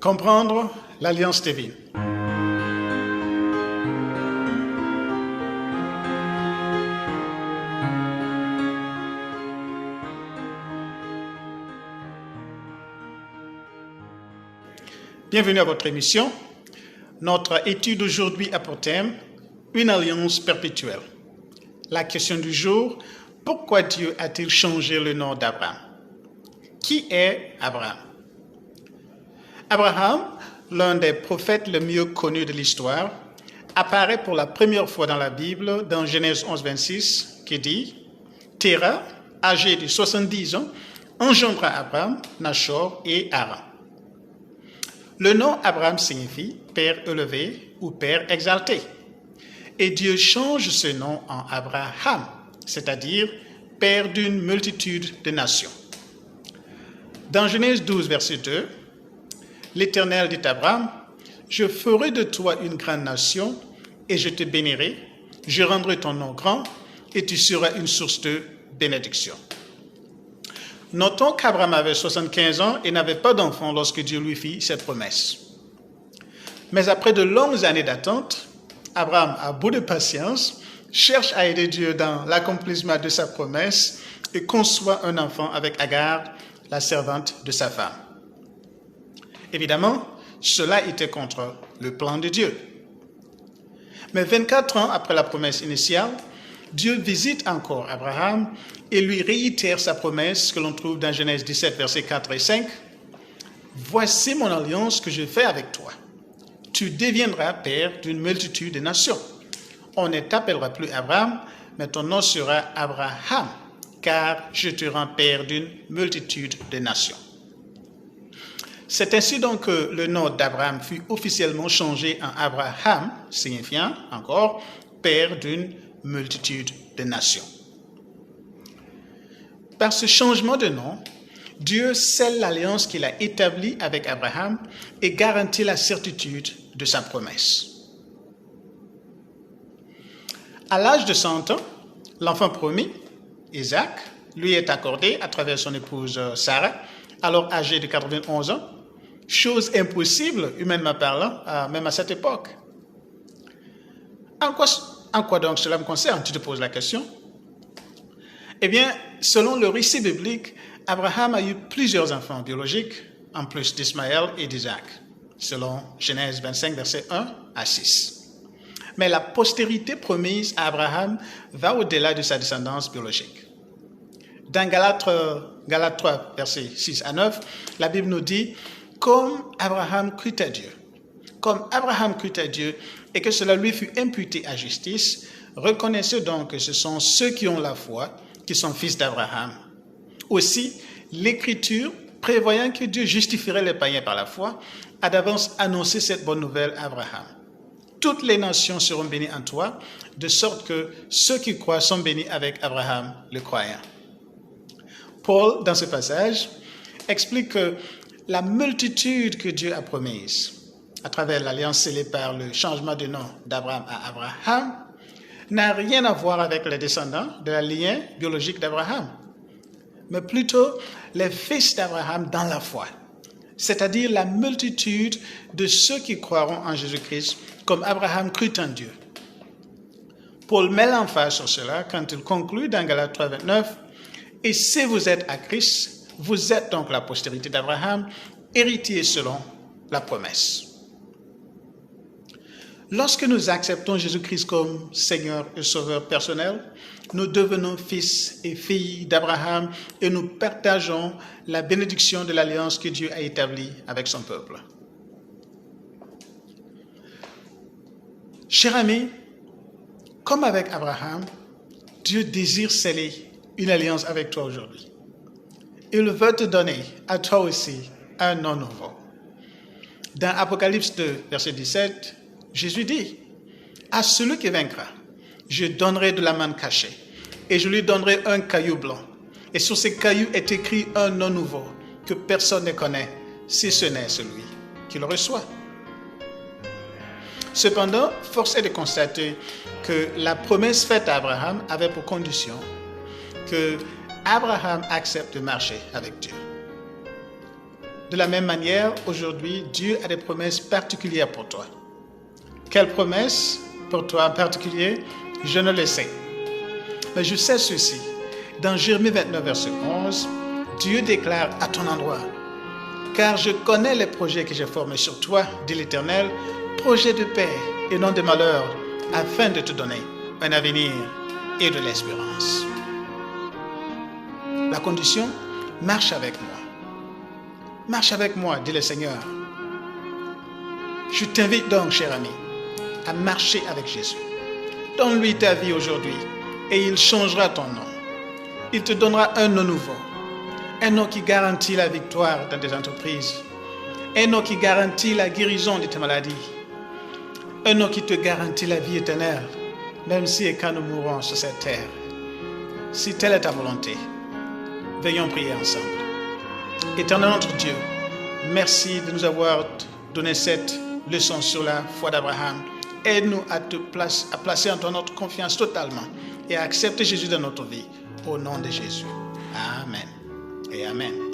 Comprendre l'alliance divine. Bienvenue à votre émission. Notre étude aujourd'hui a pour thème une alliance perpétuelle. La question du jour, pourquoi Dieu a-t-il changé le nom d'Abraham? Qui est Abraham? Abraham, l'un des prophètes les mieux connus de l'histoire, apparaît pour la première fois dans la Bible dans Genèse 11, 26, qui dit « Téra, âgé de 70 ans, engendra Abraham, Nachor et Haran. » Le nom Abraham signifie « père élevé » ou « père exalté ». Et Dieu change ce nom en Abraham, c'est-à-dire « père d'une multitude de nations ». Dans Genèse 12, verset 2, l'Éternel dit à Abraham, « Je ferai de toi une grande nation et je te bénirai, je rendrai ton nom grand et tu seras une source de bénédiction. » Notons qu'Abraham avait 75 ans et n'avait pas d'enfant lorsque Dieu lui fit cette promesse. Mais après de longues années d'attente, Abraham, à bout de patience, cherche à aider Dieu dans l'accomplissement de sa promesse et conçoit un enfant avec Agar, la servante de sa femme. Évidemment, cela était contre le plan de Dieu. Mais 24 ans après la promesse initiale, Dieu visite encore Abraham et lui réitère sa promesse que l'on trouve dans Genèse 17, versets 4 et 5. « Voici mon alliance que je fais avec toi. Tu deviendras père d'une multitude de nations. On ne t'appellera plus Abraham, mais ton nom sera Abraham, car je te rends père d'une multitude de nations. » C'est ainsi donc que le nom d'Abraham fut officiellement changé en Abraham, signifiant encore père d'une multitude de nations. Par ce changement de nom, Dieu scelle l'alliance qu'il a établie avec Abraham et garantit la certitude de sa promesse. À l'âge de 100 ans, l'enfant promis, Isaac, lui est accordé à travers son épouse Sarah, alors âgée de 91 ans, chose impossible, humainement parlant, même à cette époque. En quoi donc cela me concerne, tu te poses la question? Eh bien, selon le récit biblique, Abraham a eu plusieurs enfants biologiques, en plus d'Ismaël et d'Isaac, selon Genèse 25, versets 1 à 6. Mais la postérité promise à Abraham va au-delà de sa descendance biologique. Dans Galates 3, versets 6 à 9, la Bible nous dit « Comme Abraham crut à Dieu, et que cela lui fut imputé à justice, reconnaissez donc que ce sont ceux qui ont la foi qui sont fils d'Abraham. Aussi, l'Écriture, prévoyant que Dieu justifierait les païens par la foi, a d'avance annoncé cette bonne nouvelle à Abraham. Toutes les nations seront bénies en toi, de sorte que ceux qui croient sont bénis avec Abraham, le croyant. » Paul, dans ce passage, explique que la multitude que Dieu a promise, à travers l'alliance scellée par le changement de nom d'Abraham à Abraham, n'a rien à voir avec les descendants de la lignée biologique d'Abraham, mais plutôt les fils d'Abraham dans la foi, c'est-à-dire la multitude de ceux qui croiront en Jésus-Christ comme Abraham crut en Dieu. Paul met l'emphase sur cela quand il conclut dans Galates 3, 29, « Et si vous êtes à Christ, vous êtes donc la postérité d'Abraham, héritier selon la promesse. » Lorsque nous acceptons Jésus-Christ comme Seigneur et Sauveur personnel, nous devenons fils et filles d'Abraham et nous partageons la bénédiction de l'alliance que Dieu a établie avec son peuple. Cher ami, comme avec Abraham, Dieu désire sceller une alliance avec toi aujourd'hui. Il veut te donner à toi aussi un nom nouveau. Dans Apocalypse 2, verset 17, Jésus dit, « À celui qui vaincra, je donnerai de la manne cachée, et je lui donnerai un caillou blanc. Et sur ce caillou est écrit un nom nouveau, que personne ne connaît, si ce n'est celui qui le reçoit. » Cependant, force est de constater que la promesse faite à Abraham avait pour condition que Abraham accepte de marcher avec Dieu. De la même manière, aujourd'hui, Dieu a des promesses particulières pour toi. Quelles promesses pour toi en particulier? Je ne le sais. Mais je sais ceci. Dans Jérémie 29, verset 11, Dieu déclare à ton endroit: car je connais les projets que j'ai formés sur toi, dit l'Éternel, projets de paix et non de malheur, afin de te donner un avenir et de l'espérance. La condition, marche avec moi. Marche avec moi, dit le Seigneur. Je t'invite donc, cher ami, à marcher avec Jésus. Donne-lui ta vie aujourd'hui et il changera ton nom. Il te donnera un nom nouveau. Un nom qui garantit la victoire dans tes entreprises. Un nom qui garantit la guérison de tes maladies. Un nom qui te garantit la vie éternelle, même si et quand nous mourrons sur cette terre. Si telle est ta volonté, veillons prier ensemble. Éternel notre Dieu, merci de nous avoir donné cette leçon sur la foi d'Abraham. Aide-nous à placer en toi notre confiance totalement et à accepter Jésus dans notre vie. Au nom de Jésus. Amen et Amen.